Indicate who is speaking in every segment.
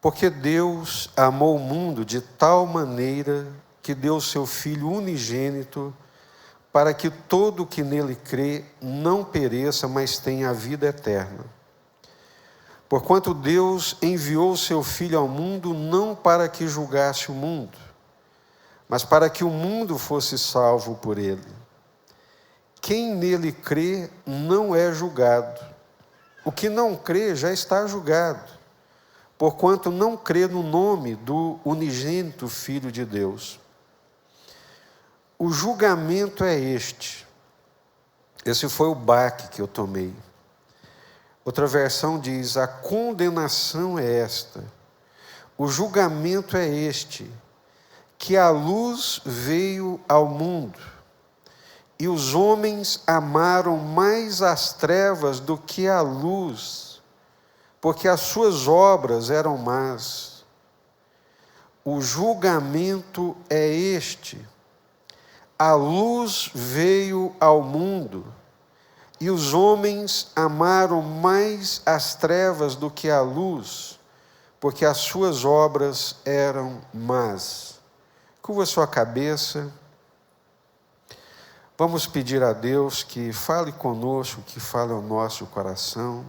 Speaker 1: Porque Deus amou o mundo de tal maneira que deu o seu Filho unigênito, para que todo o que nele crê não pereça, mas tenha a vida eterna. Porquanto Deus enviou o seu Filho ao mundo não para que julgasse o mundo, mas para que o mundo fosse salvo por ele. Quem nele crê não é julgado. O que não crê já está julgado, porquanto não crê no nome do unigênito Filho de Deus. O julgamento é este. Esse foi o baque que eu tomei. Outra versão diz: a condenação é esta. O julgamento é este, que a luz veio ao mundo, e os homens amaram mais as trevas do que a luz, porque as suas obras eram más. O julgamento é este. A luz veio ao mundo, e os homens amaram mais as trevas do que a luz, porque as suas obras eram más. Curva sua cabeça. Vamos pedir a Deus que fale conosco, que fale ao nosso coração.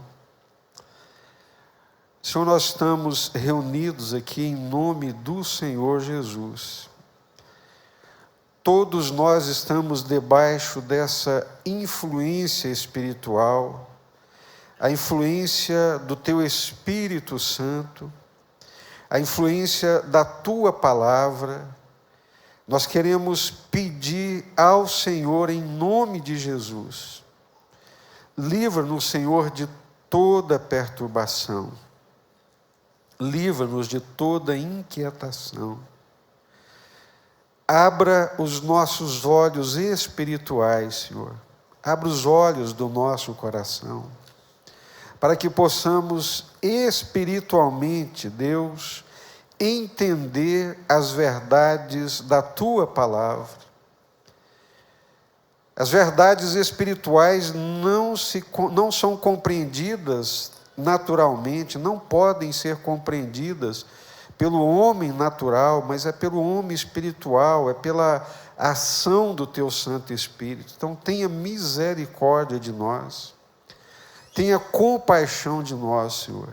Speaker 1: Senhor, nós estamos reunidos aqui em nome do Senhor Jesus. Todos nós estamos debaixo dessa influência espiritual, a influência do Teu Espírito Santo, a influência da Tua Palavra. Nós queremos pedir ao Senhor, em nome de Jesus, livra-nos, Senhor, de toda perturbação, livra-nos de toda inquietação. Abra os nossos olhos espirituais, Senhor. Abra os olhos do nosso coração, para que possamos espiritualmente, Deus, entender as verdades da Tua Palavra. As verdades espirituais não são compreendidas naturalmente, não podem ser compreendidas pelo homem natural, mas é pelo homem espiritual, é pela ação do Teu Santo Espírito. Então tenha misericórdia de nós, tenha compaixão de nós, Senhor,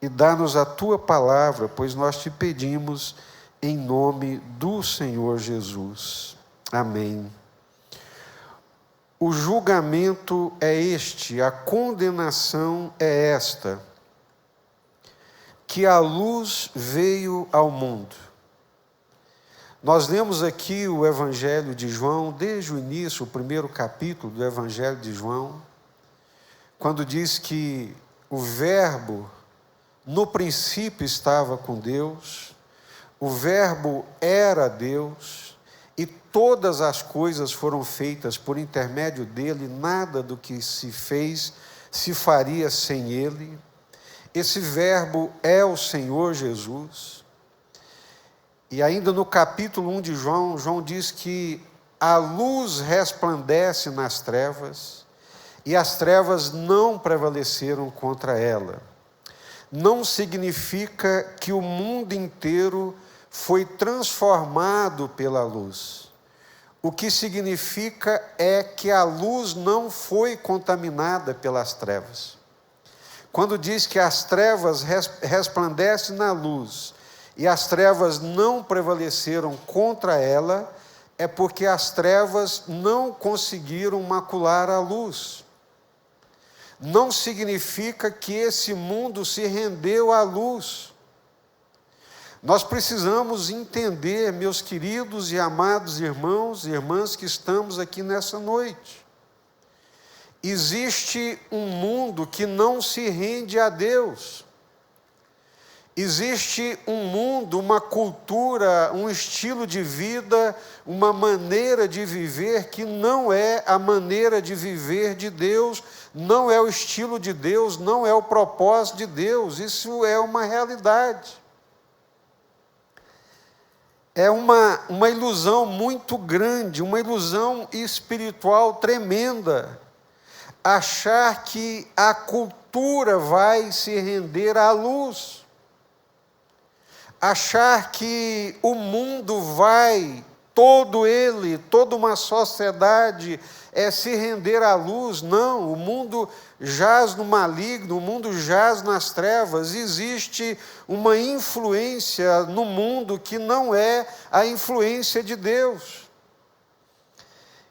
Speaker 1: e dá-nos a Tua Palavra, pois nós Te pedimos em nome do Senhor Jesus. Amém. O julgamento é este, a condenação é esta, que a luz veio ao mundo. Nós lemos aqui o Evangelho de João, desde o início, o primeiro capítulo do Evangelho de João, quando diz que o Verbo, no princípio, estava com Deus, o Verbo era Deus, e todas as coisas foram feitas por intermédio dele, nada do que se fez se faria sem ele. Esse Verbo é o Senhor Jesus. E ainda no capítulo 1 de João, João diz que a luz resplandece nas trevas, e as trevas não prevaleceram contra ela. Não significa que o mundo inteiro foi transformado pela luz. O que significa é que a luz não foi contaminada pelas trevas. Quando diz que as trevas resplandecem na luz e as trevas não prevaleceram contra ela, é porque as trevas não conseguiram macular a luz. Não significa que esse mundo se rendeu à luz. Nós precisamos entender, meus queridos e amados irmãos e irmãs que estamos aqui nessa noite. Existe um mundo que não se rende a Deus. Existe um mundo, uma cultura, um estilo de vida, uma maneira de viver que não é a maneira de viver de Deus, não é o estilo de Deus, não é o propósito de Deus. Isso é uma realidade. É uma ilusão muito grande, uma ilusão espiritual tremenda, achar que a cultura vai se render à luz. achar que o mundo vai, toda uma sociedade se render à luz. Não, o mundo jaz no maligno, o mundo jaz nas trevas. Existe uma influência no mundo que não é a influência de Deus.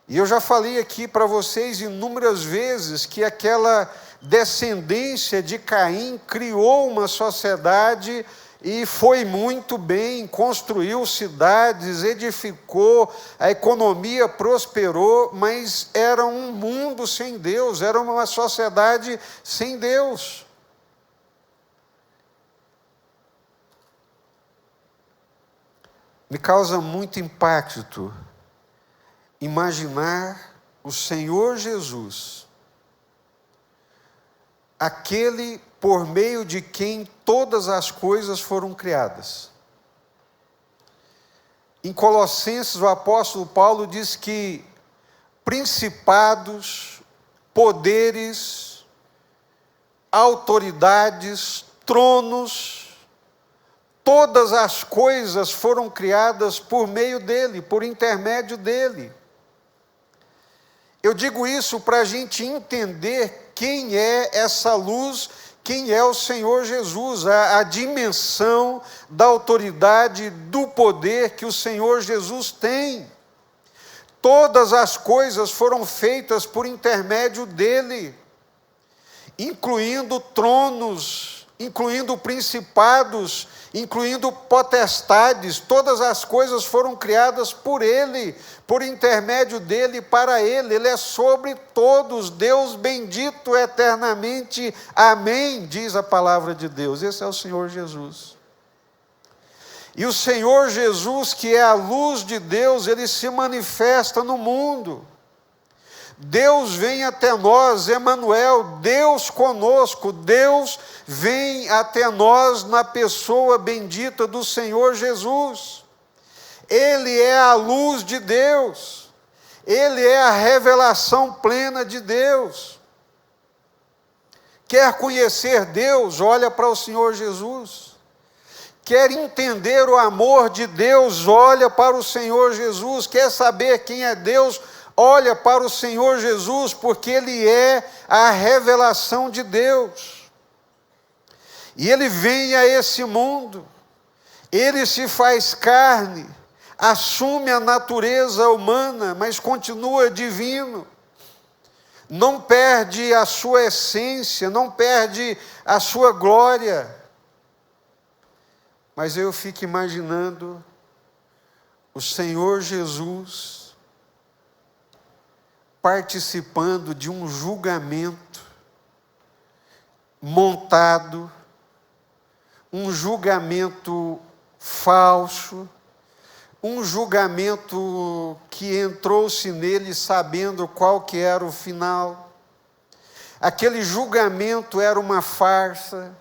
Speaker 1: E eu já falei aqui para vocês inúmeras vezes que aquela descendência de Caim criou uma sociedade e foi muito bem, construiu cidades, edificou, a economia prosperou, mas era um mundo sem Deus, era uma sociedade sem Deus. Me causa muito impacto imaginar o Senhor Jesus, aquele por meio de quem todas as coisas foram criadas. Em Colossenses, o apóstolo Paulo diz que principados, poderes, autoridades, tronos, todas as coisas foram criadas por meio dele, por intermédio dele. Eu digo isso para a gente entender quem é essa luz, quem é o Senhor Jesus, a dimensão da autoridade, do poder que o Senhor Jesus tem. Todas as coisas foram feitas por intermédio dele, incluindo tronos, incluindo principados, incluindo potestades. Todas as coisas foram criadas por ele, por intermédio dele, para ele. Ele é sobre todos, Deus bendito eternamente. Amém, diz a palavra de Deus. Esse é o Senhor Jesus. E o Senhor Jesus, que é a luz de Deus, ele se manifesta no mundo. Deus vem até nós, Emanuel, Deus conosco. Deus vem até nós na pessoa bendita do Senhor Jesus. Ele é a luz de Deus, ele é a revelação plena de Deus. Quer conhecer Deus? Olha para o Senhor Jesus. Quer entender o amor de Deus? Olha para o Senhor Jesus. Quer saber quem é Deus? Olha para o Senhor Jesus, porque ele é a revelação de Deus. E ele vem a esse mundo, ele se faz carne, assume a natureza humana, mas continua divino. Não perde a sua essência, não perde a sua glória. Mas eu fico imaginando o Senhor Jesus participando de um julgamento montado, um julgamento falso, um julgamento que entrou-se nele sabendo qual que era o final. Aquele julgamento era uma farsa,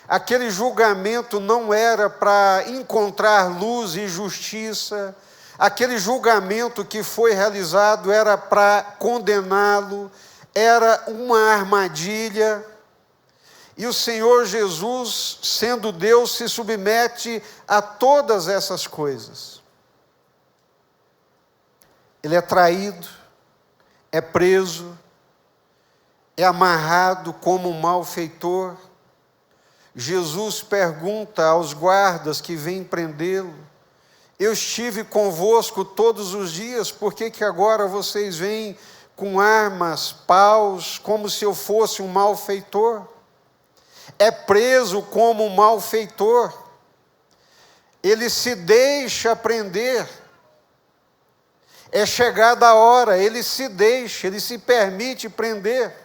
Speaker 1: aquele julgamento não era para encontrar luz e justiça, aquele julgamento que foi realizado era para condená-lo, era uma armadilha. E o Senhor Jesus, sendo Deus, se submete a todas essas coisas. Ele é traído, é preso, é amarrado como um malfeitor. Jesus pergunta aos guardas que vêm prendê-lo: eu estive convosco todos os dias, por que agora vocês vêm com armas, paus, como se eu fosse um malfeitor? É preso como um malfeitor, ele se deixa prender, é chegada a hora, ele se deixa, ele se permite prender.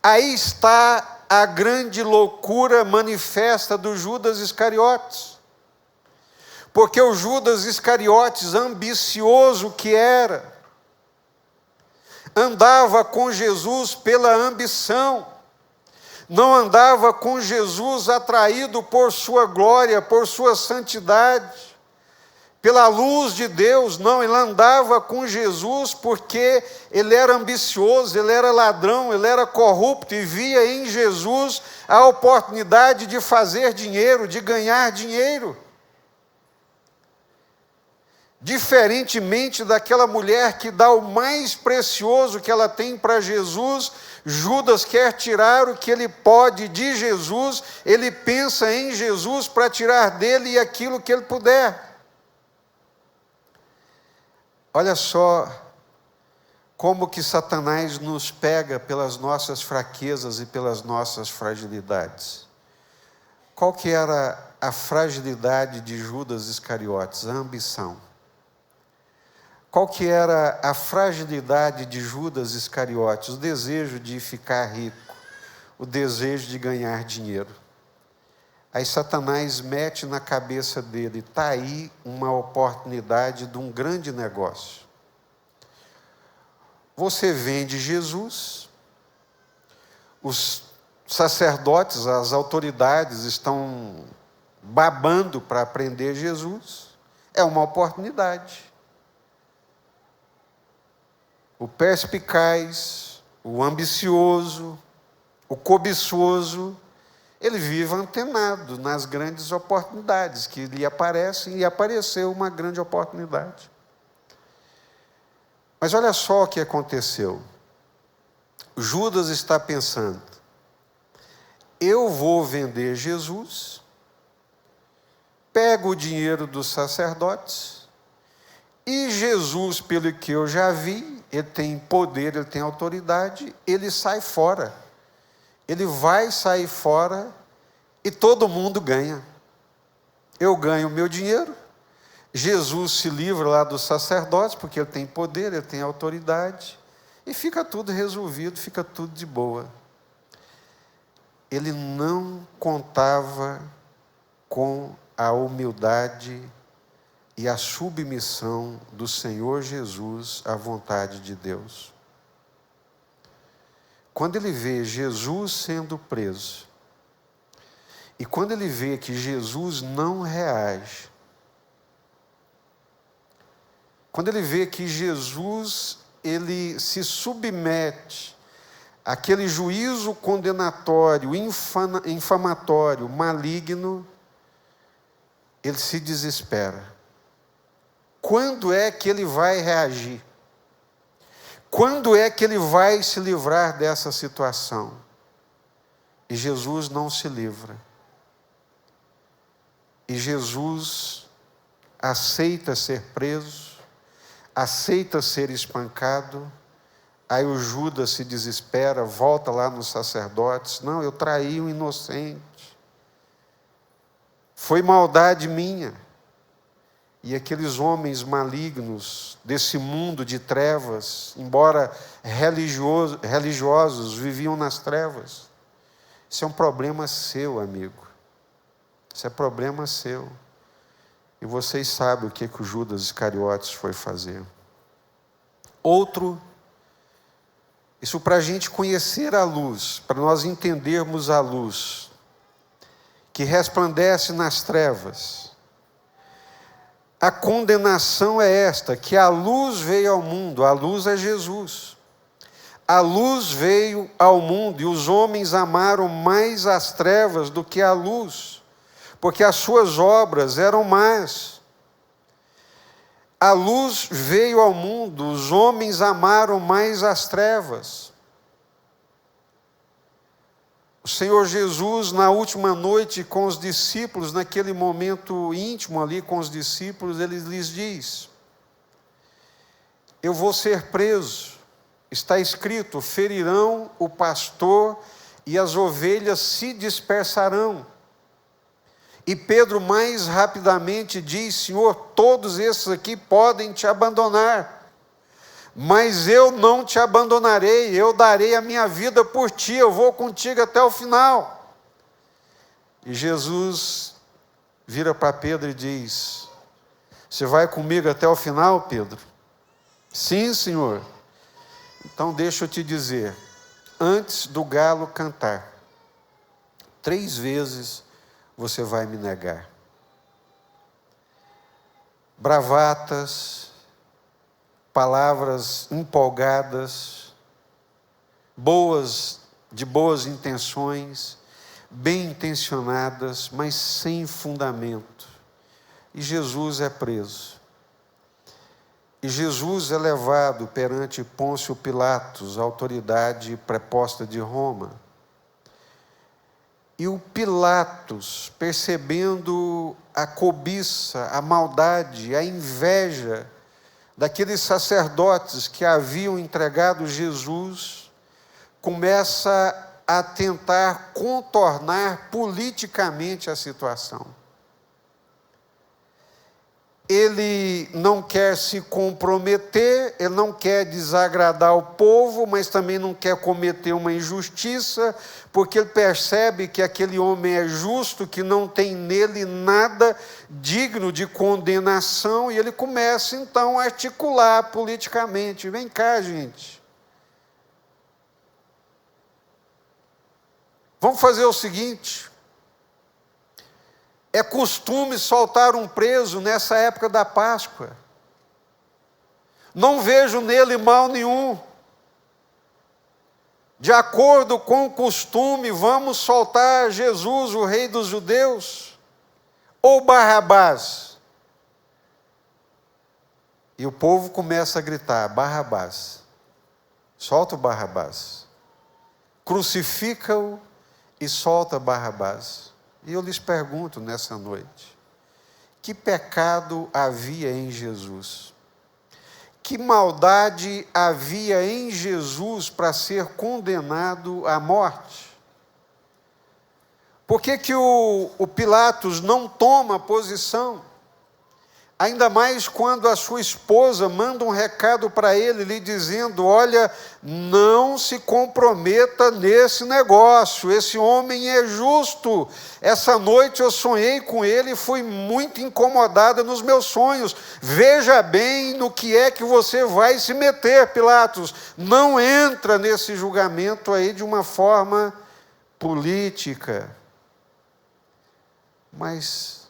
Speaker 1: Aí está a grande loucura manifesta do Judas Iscariotes, porque o Judas Iscariotes, ambicioso que era, andava com Jesus pela ambição, não andava com Jesus atraído por sua glória, por sua santidade. pela luz de Deus, não, ele andava com Jesus porque ele era ambicioso, ele era ladrão, ele era corrupto e via em Jesus a oportunidade de fazer dinheiro, de ganhar dinheiro. Diferentemente daquela mulher que dá o mais precioso que ela tem para Jesus, Judas quer tirar o que ele pode de Jesus, ele pensa em Jesus para tirar dele aquilo que ele puder. Olha só como que Satanás nos pega pelas nossas fraquezas e pelas nossas fragilidades. Qual que era a fragilidade de Judas Iscariotes? A ambição. Qual que era a fragilidade de Judas Iscariotes? O desejo de ficar rico, o desejo de ganhar dinheiro. Aí Satanás mete na cabeça dele, está aí uma oportunidade de um grande negócio. Você vende Jesus, os sacerdotes, as autoridades estão babando para prender Jesus, é uma oportunidade. O perspicaz, o ambicioso, o cobiçoso, ele vive antenado nas grandes oportunidades que lhe aparecem, e apareceu uma grande oportunidade. Mas olha só o que aconteceu. Judas está pensando, eu vou vender Jesus, pego o dinheiro dos sacerdotes, e Jesus, pelo que eu já vi, ele tem poder, ele tem autoridade, ele sai fora. Ele vai sair fora e todo mundo ganha. Eu ganho o meu dinheiro, Jesus se livra lá dos sacerdotes, porque ele tem poder, ele tem autoridade, e fica tudo resolvido, fica tudo de boa. Ele não contava com a humildade e a submissão do Senhor Jesus à vontade de Deus. Quando ele vê Jesus sendo preso, e quando ele vê que Jesus não reage, quando ele vê que Jesus, ele se submete àquele juízo condenatório, infamatório, maligno, ele se desespera. Quando é que ele vai reagir? Quando é que ele vai se livrar dessa situação? E Jesus não se livra. E Jesus aceita ser preso, aceita ser espancado. Aí o Judas se desespera, volta lá nos sacerdotes. Não, eu traí um inocente. Foi maldade minha. E aqueles homens malignos desse mundo de trevas, embora religiosos, viviam nas trevas. Isso é um problema seu, amigo. Isso é problema seu. E vocês sabem o que o Judas Iscariotes foi fazer. Outro, isso para a gente conhecer a luz, para nós entendermos a luz, que resplandece nas trevas. A condenação é esta, que a luz veio ao mundo, a luz é Jesus. A luz veio ao mundo e os homens amaram mais as trevas do que a luz, porque as suas obras eram más. A luz veio ao mundo, os homens amaram mais as trevas. O Senhor Jesus, na última noite com os discípulos, naquele momento íntimo ali com os discípulos, ele lhes diz: eu vou ser preso, está escrito, ferirão o pastor e as ovelhas se dispersarão. E Pedro mais rapidamente diz: Senhor, todos esses aqui podem te abandonar, mas eu não te abandonarei, eu darei a minha vida por ti, eu vou contigo até o final. E Jesus vira para Pedro e diz: você vai comigo até o final, Pedro? Sim, Senhor. Então deixa eu te dizer, antes do galo cantar, 3 vezes você vai me negar. bravatas, palavras empolgadas, de boas intenções, bem intencionadas, mas sem fundamento. E Jesus é preso. E Jesus é levado perante Pôncio Pilatos, autoridade preposta de Roma. E o Pilatos, percebendo a cobiça, a maldade, a inveja daqueles sacerdotes que haviam entregado Jesus, começa a tentar contornar politicamente a situação. Ele não quer se comprometer, ele não quer desagradar o povo, mas também não quer cometer uma injustiça, porque ele percebe que aquele homem é justo, que não tem nele nada digno de condenação, e ele começa então a articular politicamente. Vem cá, gente. Vamos fazer o seguinte: é costume soltar um preso nessa época da Páscoa. Não vejo nele mal nenhum. De acordo com o costume, vamos soltar Jesus, o Rei dos Judeus, ou Barrabás. E o povo começa a gritar: Barrabás, solta o Barrabás. Crucifica-o e solta Barrabás. E eu lhes pergunto nessa noite: que pecado havia em Jesus? Que maldade havia em Jesus para ser condenado à morte? Por que o Pilatos não toma posição? Ainda mais quando a sua esposa manda um recado para ele, lhe dizendo: olha, não se comprometa nesse negócio, esse homem é justo. Essa noite eu sonhei com ele e fui muito incomodada nos meus sonhos. Veja bem no que é que você vai se meter, Pilatos. Não entra nesse julgamento aí de uma forma política. Mas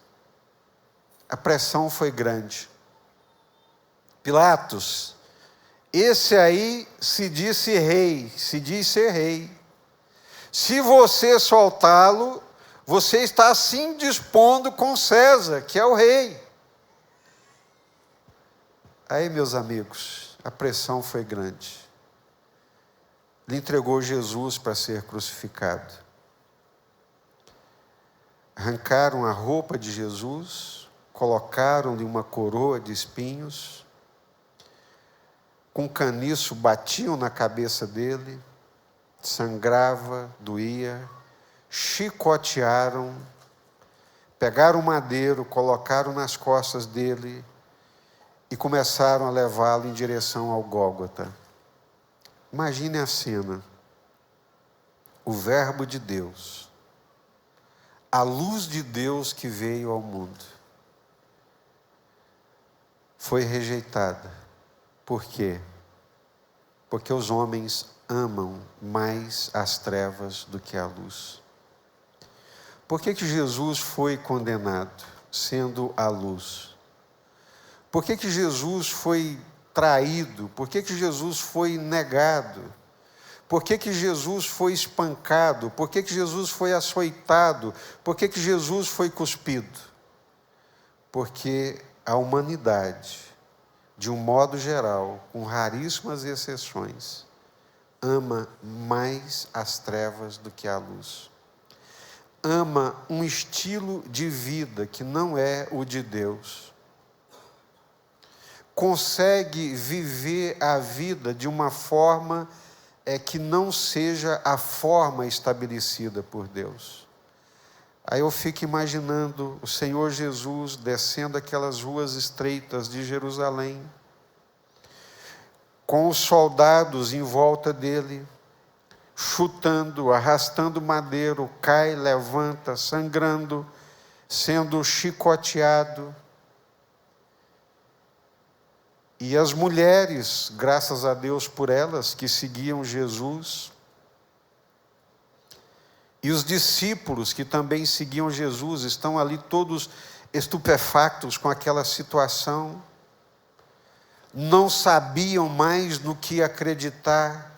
Speaker 1: a pressão foi grande. Pilatos, esse aí se disse rei, se diz ser rei. Se você soltá-lo, você está se indispondo com César, que é o rei. Aí, meus amigos, a pressão foi grande. Ele entregou Jesus para ser crucificado. Arrancaram a roupa de Jesus, colocaram-lhe uma coroa de espinhos, com caniço batiam na cabeça dele, sangrava, doía, chicotearam, pegaram o madeiro, colocaram nas costas dele e começaram a levá-lo em direção ao Gólgota. Imagine a cena: o Verbo de Deus, a luz de Deus que veio ao mundo, foi rejeitada. Por quê? Porque os homens amam mais as trevas do que a luz. Por que Jesus foi condenado, sendo a luz? Por que Jesus foi traído? Por que Jesus foi negado? Por que Jesus foi espancado? Por que Jesus foi açoitado? Por que Jesus foi cuspido? Porque a humanidade, de um modo geral, com raríssimas exceções, ama mais as trevas do que a luz. Ama um estilo de vida que não é o de Deus. Consegue viver a vida de uma forma que não seja a forma estabelecida por Deus. Aí eu fico imaginando o Senhor Jesus descendo aquelas ruas estreitas de Jerusalém, com os soldados em volta dele, chutando, arrastando madeiro, cai, levanta, sangrando, sendo chicoteado. E as mulheres, graças a Deus por elas, que seguiam Jesus, e os discípulos que também seguiam Jesus, estão ali todos estupefactos com aquela situação, não sabiam mais no que acreditar.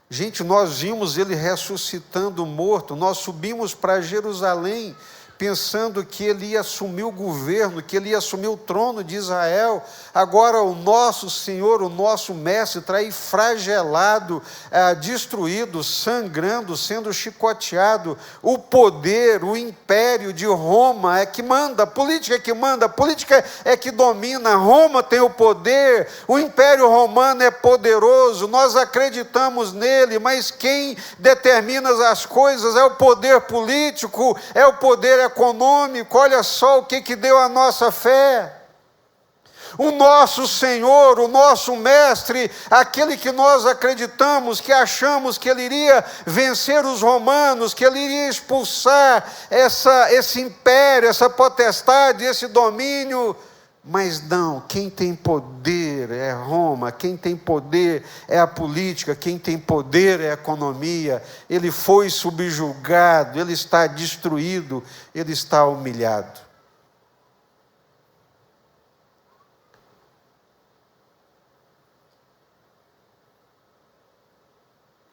Speaker 1: Gente, nós vimos ele ressuscitando o morto, nós subimos para Jerusalém, pensando que ele ia assumir o governo, que ele ia assumir o trono de Israel. Agora o nosso Senhor, o nosso Mestre, está aí flagelado, destruído, sangrando, sendo chicoteado. O poder, o império de Roma é que manda, a política é que manda, a política é que domina. Roma tem o poder, o império romano é poderoso, nós acreditamos nele, mas quem determina as coisas é o poder político, é o poder econômico. Olha só o que deu a nossa fé. O nosso Senhor, o nosso Mestre, aquele que nós acreditamos, que achamos que ele iria vencer os romanos, que ele iria expulsar esse império, essa potestade, esse domínio. Mas não, quem tem poder é Roma, quem tem poder é a política, quem tem poder é a economia. Ele foi subjugado, ele está destruído, ele está humilhado.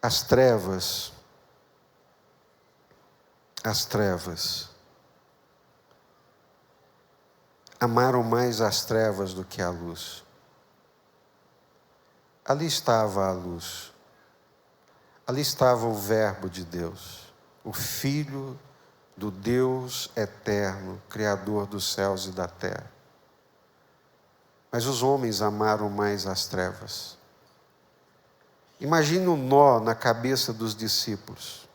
Speaker 1: As trevas amaram mais as trevas do que a luz. Ali estava a luz, ali estava o Verbo de Deus, o Filho do Deus eterno, Criador dos céus e da terra. Mas os homens amaram mais as trevas. Imagine um nó na cabeça dos discípulos,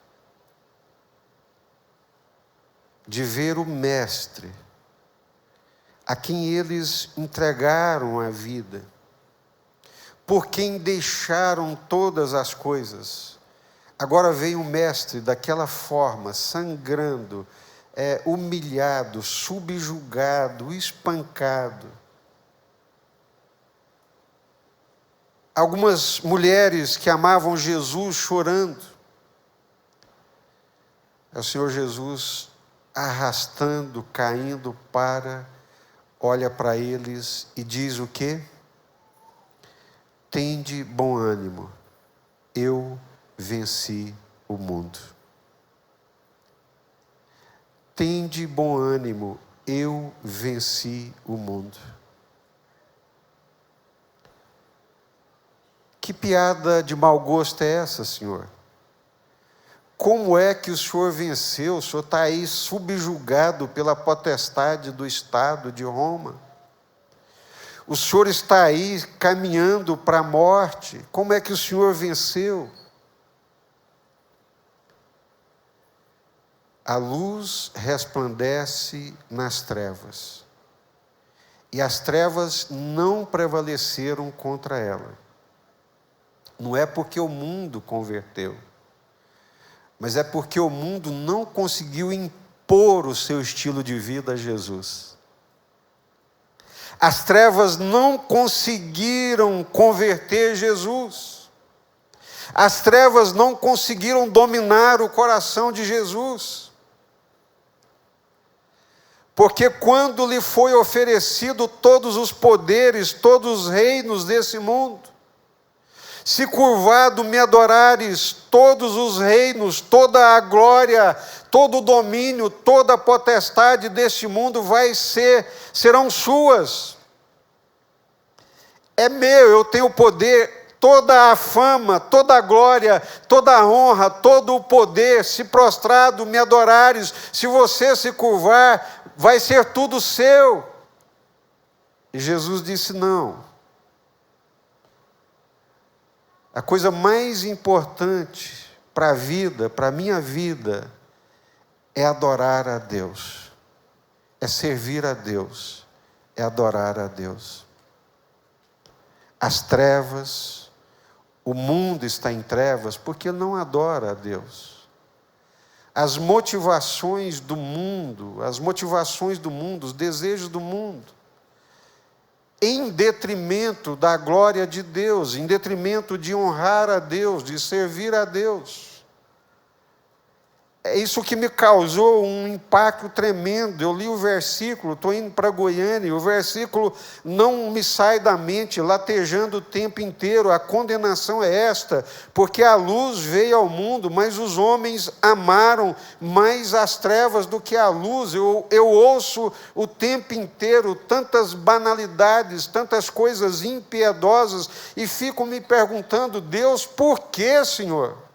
Speaker 1: de ver o Mestre, a quem eles entregaram a vida, por quem deixaram todas as coisas. Agora veio o Mestre daquela forma, sangrando, humilhado, subjugado, espancado. Algumas mulheres que amavam Jesus chorando. É o Senhor Jesus arrastando, caindo olha para eles e diz o quê? Tende bom ânimo, eu venci o mundo. Tende bom ânimo, eu venci o mundo. Que piada de mau gosto é essa, Senhor? Como é que o Senhor venceu? O Senhor está aí subjugado pela potestade do Estado de Roma. O Senhor está aí caminhando para a morte. Como é que o Senhor venceu? A luz resplandece nas trevas. E as trevas não prevaleceram contra ela. Não é porque o mundo converteu, mas é porque o mundo não conseguiu impor o seu estilo de vida a Jesus. As trevas não conseguiram converter Jesus. As trevas não conseguiram dominar o coração de Jesus. Porque quando lhe foi oferecido todos os poderes, todos os reinos desse mundo, se curvado me adorares, todos os reinos, toda a glória, todo o domínio, toda a potestade deste mundo serão suas. É meu, eu tenho poder, toda a fama, toda a glória, toda a honra, todo o poder, se prostrado me adorares, se você se curvar, vai ser tudo seu. E Jesus disse não. A coisa mais importante para a vida, para a minha vida, é adorar a Deus, é servir a Deus, é adorar a Deus. As trevas, o mundo está em trevas porque não adora a Deus. As motivações do mundo, os desejos do mundo, em detrimento da glória de Deus, em detrimento de honrar a Deus, de servir a Deus. É isso que me causou um impacto tremendo. Eu li o versículo, estou indo para Goiânia, o versículo não me sai da mente, latejando o tempo inteiro. A condenação é esta, porque a luz veio ao mundo, mas os homens amaram mais as trevas do que a luz. Eu ouço o tempo inteiro tantas banalidades, tantas coisas impiedosas, e fico me perguntando: Deus, por que, Senhor?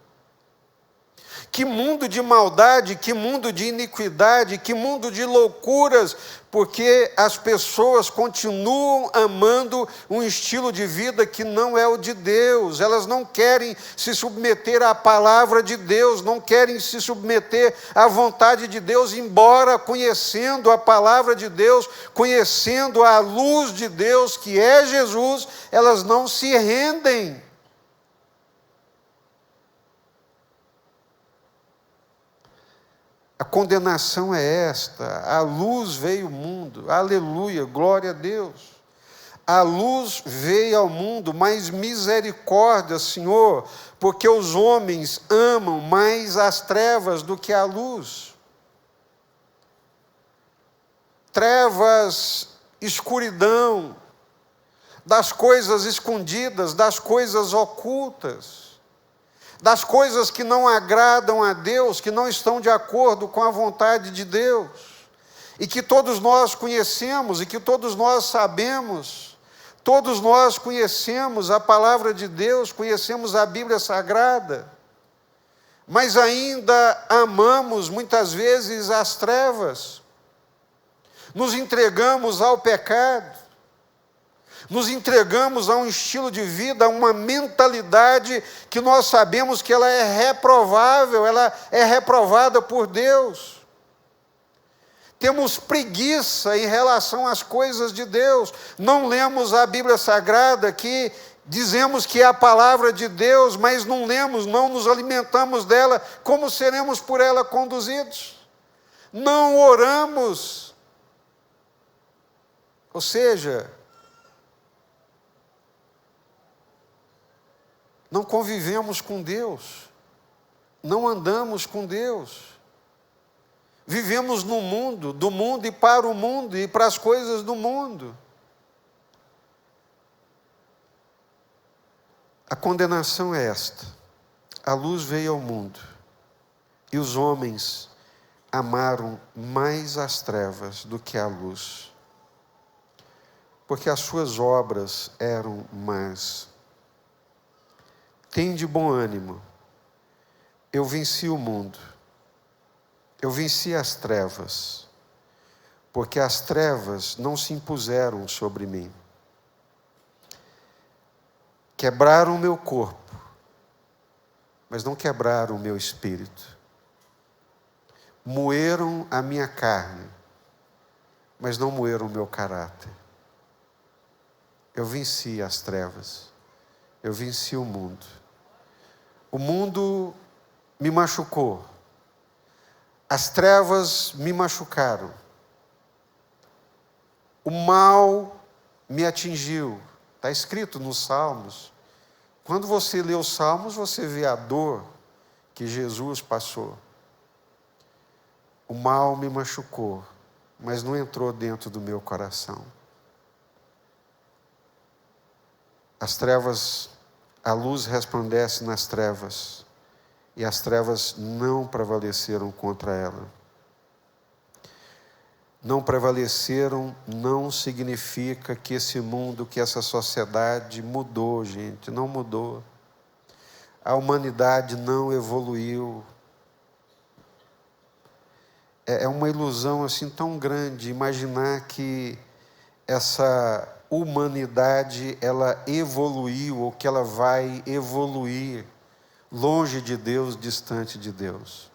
Speaker 1: Que mundo de maldade, que mundo de iniquidade, que mundo de loucuras, porque as pessoas continuam amando um estilo de vida que não é o de Deus. Elas não querem se submeter à palavra de Deus, não querem se submeter à vontade de Deus, embora conhecendo a palavra de Deus, conhecendo a luz de Deus, que é Jesus, elas não se rendem. A condenação é esta: a luz veio ao mundo, aleluia, glória a Deus. A luz veio ao mundo, mas misericórdia, Senhor, porque os homens amam mais as trevas do que a luz. Trevas, escuridão, das coisas escondidas, das coisas ocultas, das coisas que não agradam a Deus, que não estão de acordo com a vontade de Deus, e que todos nós conhecemos, e que todos nós sabemos. Todos nós conhecemos a palavra de Deus, conhecemos a Bíblia Sagrada, mas ainda amamos muitas vezes as trevas, nos entregamos ao pecado, nos entregamos a um estilo de vida, a uma mentalidade que nós sabemos que ela é reprovável, ela é reprovada por Deus. Temos preguiça em relação às coisas de Deus, não lemos a Bíblia Sagrada, que dizemos que é a palavra de Deus, mas não lemos, não nos alimentamos dela. Como seremos por ela conduzidos? Não oramos, ou seja, não convivemos com Deus, não andamos com Deus, vivemos no mundo, do mundo e para o mundo e para as coisas do mundo. A condenação é esta: a luz veio ao mundo, e os homens amaram mais as trevas do que a luz, porque as suas obras eram más. Tende bom ânimo, eu venci o mundo, eu venci as trevas, porque as trevas não se impuseram sobre mim. Quebraram o meu corpo, mas não quebraram o meu espírito. Moeram a minha carne, mas não moeram o meu caráter. Eu venci as trevas, eu venci o mundo. O mundo me machucou, as trevas me machucaram, o mal me atingiu. Está escrito nos Salmos. Quando você lê os Salmos, você vê a dor que Jesus passou. O mal me machucou, mas não entrou dentro do meu coração. As trevas, a luz resplandece nas trevas, e as trevas não prevaleceram contra ela. Não prevaleceram não significa que esse mundo, que essa sociedade mudou, gente, não mudou. A humanidade não evoluiu. É uma ilusão assim tão grande imaginar que essa humanidade ela evoluiu ou que ela vai evoluir longe de Deus, distante de Deus.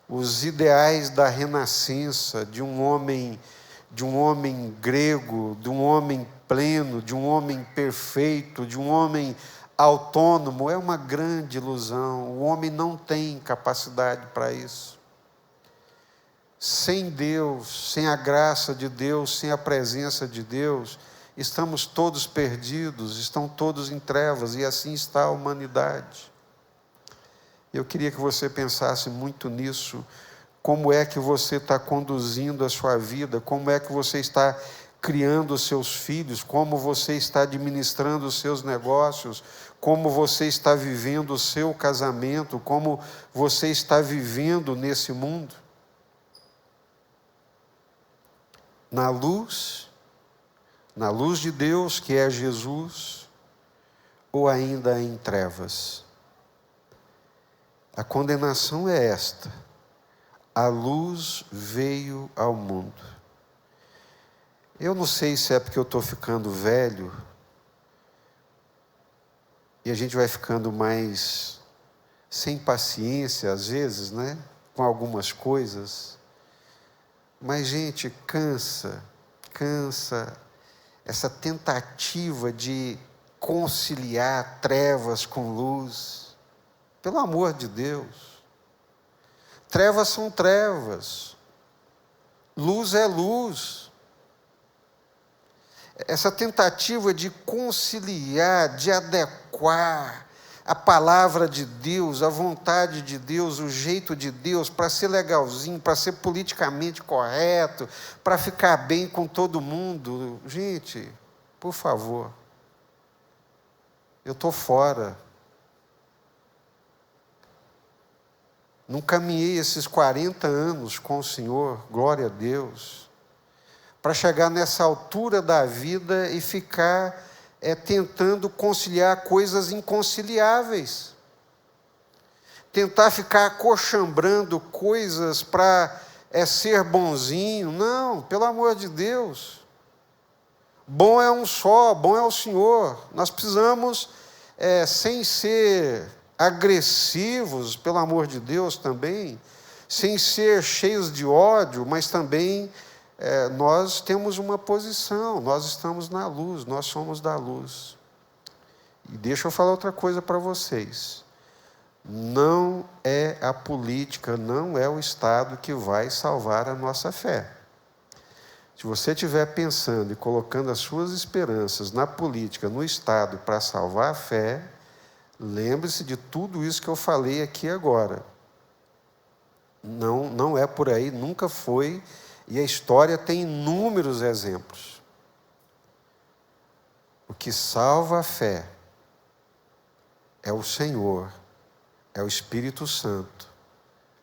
Speaker 1: Os ideais da renascença, de um homem grego, de um homem pleno, de um homem perfeito, de um homem autônomo, é uma grande ilusão. O homem não tem capacidade para isso. Sem Deus, sem a graça de Deus, sem a presença de Deus, estamos todos perdidos, estão todos em trevas, e assim está a humanidade. Eu queria que você pensasse muito nisso. Como é que você está conduzindo a sua vida? Como é que você está criando os seus filhos? Como você está administrando os seus negócios? Como você está vivendo o seu casamento? Como você está vivendo nesse mundo? Na luz de Deus, que é Jesus, ou ainda em trevas? A condenação é esta: a luz veio ao mundo. Eu não sei se é porque eu estou ficando velho, e a gente vai ficando mais sem paciência, às vezes, né? Com algumas coisas. Mas, gente, cansa essa tentativa de conciliar trevas com luz. Pelo amor de Deus. Trevas são trevas. Luz é luz. Essa tentativa de conciliar, de adequar a palavra de Deus, a vontade de Deus, o jeito de Deus, para ser legalzinho, para ser politicamente correto, para ficar bem com todo mundo. Gente, por favor, eu estou fora. Não caminhei esses 40 anos com o Senhor, glória a Deus, para chegar nessa altura da vida e ficar tentando conciliar coisas inconciliáveis. Tentar ficar acochambrando coisas para ser bonzinho. Não, pelo amor de Deus. Bom é um só, bom é o Senhor. Nós precisamos, sem ser agressivos, pelo amor de Deus também, sem ser cheios de ódio, mas também nós temos uma posição, nós estamos na luz, nós somos da luz. E deixa eu falar outra coisa para vocês. Não é a política, não é o Estado que vai salvar a nossa fé. Se você estiver pensando e colocando as suas esperanças na política, no Estado, para salvar a fé, lembre-se de tudo isso que eu falei aqui agora. Não é por aí, nunca foi. E a história tem inúmeros exemplos. O que salva a fé é o Senhor, é o Espírito Santo,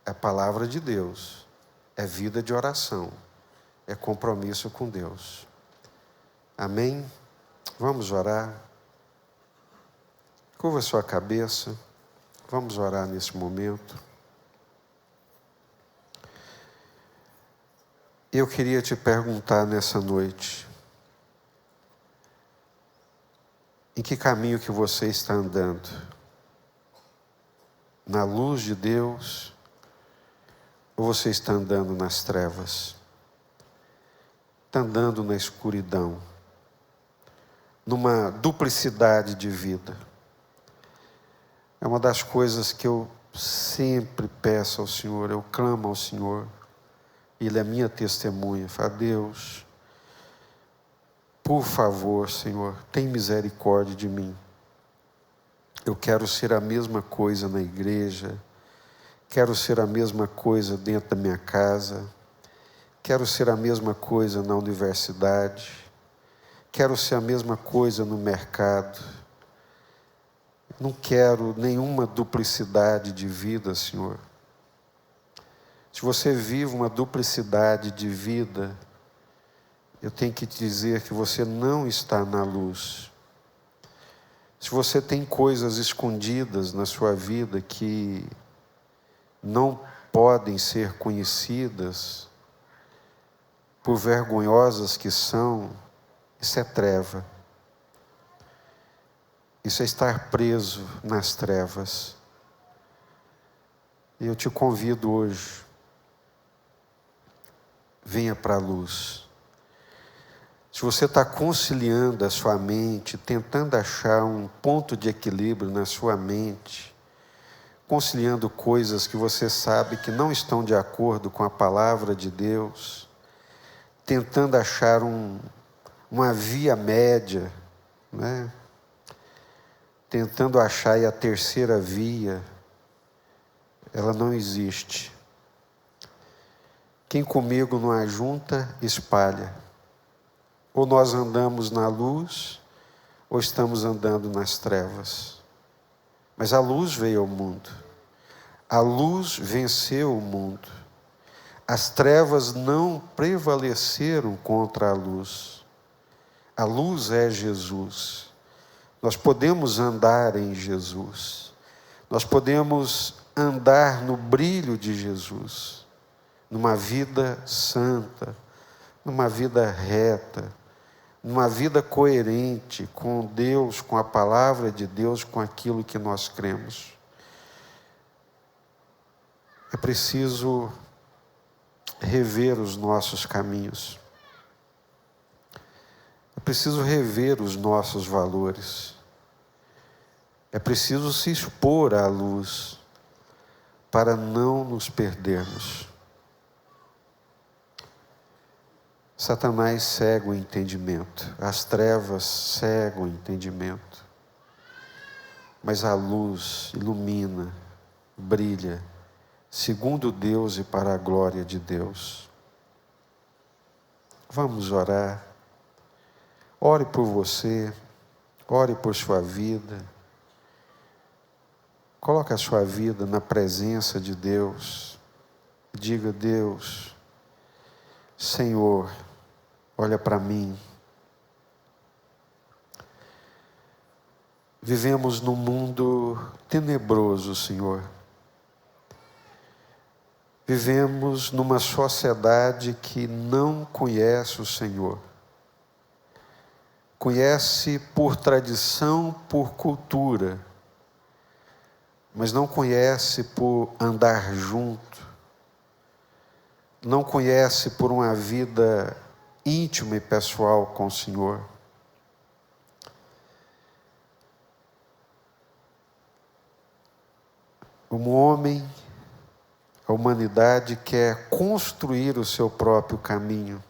Speaker 1: é a palavra de Deus, é vida de oração, é compromisso com Deus. Amém? Vamos orar. Curva a sua cabeça, vamos orar nesse momento. Eu queria te perguntar nessa noite, em que caminho que você está andando? Na luz de Deus, ou você está andando nas trevas? Está andando na escuridão, numa duplicidade de vida? É uma das coisas que eu sempre peço ao Senhor, eu clamo ao Senhor. Ele é minha testemunha. Fala: Deus, por favor, Senhor, tem misericórdia de mim. Eu quero ser a mesma coisa na igreja, quero ser a mesma coisa dentro da minha casa, quero ser a mesma coisa na universidade, quero ser a mesma coisa no mercado. Não quero nenhuma duplicidade de vida, Senhor. Se você vive uma duplicidade de vida, eu tenho que te dizer que você não está na luz. Se você tem coisas escondidas na sua vida que não podem ser conhecidas, por vergonhosas que são, isso é treva. Isso é estar preso nas trevas. E eu te convido hoje, venha para a luz. Se você está conciliando a sua mente, tentando achar um ponto de equilíbrio na sua mente, conciliando coisas que você sabe que não estão de acordo com a palavra de Deus, tentando achar uma via média, né? Tentando achar aí a terceira via, ela não existe. Quem comigo não ajunta, espalha. Ou nós andamos na luz, ou estamos andando nas trevas. Mas a luz veio ao mundo. A luz venceu o mundo. As trevas não prevaleceram contra a luz. A luz é Jesus. Nós podemos andar em Jesus. Nós podemos andar no brilho de Jesus, numa vida santa, numa vida reta, numa vida coerente com Deus, com a palavra de Deus, com aquilo que nós cremos. É preciso rever os nossos caminhos. É preciso rever os nossos valores. É preciso se expor à luz para não nos perdermos. Satanás cega o entendimento, as trevas cegam o entendimento, mas a luz ilumina, brilha, segundo Deus e para a glória de Deus. Vamos orar. Ore por você, ore por sua vida. Coloque a sua vida na presença de Deus. Diga: Deus, Senhor, olha para mim. Vivemos num mundo tenebroso, Senhor. Vivemos numa sociedade que não conhece o Senhor. Conhece por tradição, por cultura, mas não conhece por andar junto, não conhece por uma vida íntima e pessoal com o Senhor. O homem, a humanidade quer construir o seu próprio caminho,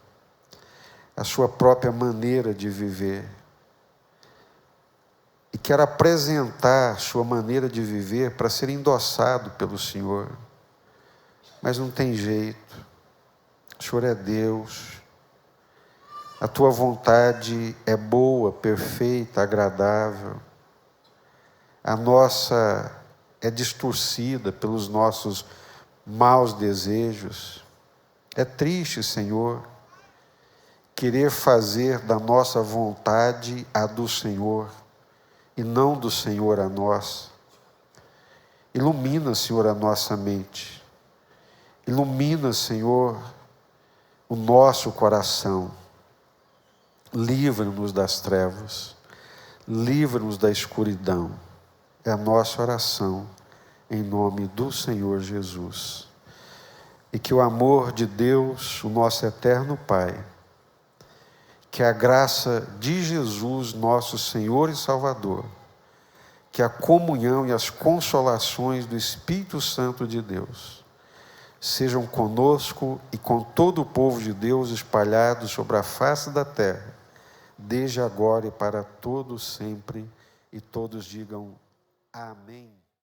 Speaker 1: a sua própria maneira de viver. E quer apresentar a sua maneira de viver para ser endossado pelo Senhor. Mas não tem jeito. O Senhor é Deus. A tua vontade é boa, perfeita, agradável. A nossa é distorcida pelos nossos maus desejos. É triste, Senhor, querer fazer da nossa vontade a do Senhor, e não do Senhor a nós. Ilumina, Senhor, a nossa mente. Ilumina, Senhor, o nosso coração. Livra-nos das trevas. Livra-nos da escuridão. É a nossa oração, em nome do Senhor Jesus. E que o amor de Deus, o nosso eterno Pai, que a graça de Jesus, nosso Senhor e Salvador, que a comunhão e as consolações do Espírito Santo de Deus sejam conosco e com todo o povo de Deus espalhado sobre a face da terra, desde agora e para todos sempre, e todos digam amém.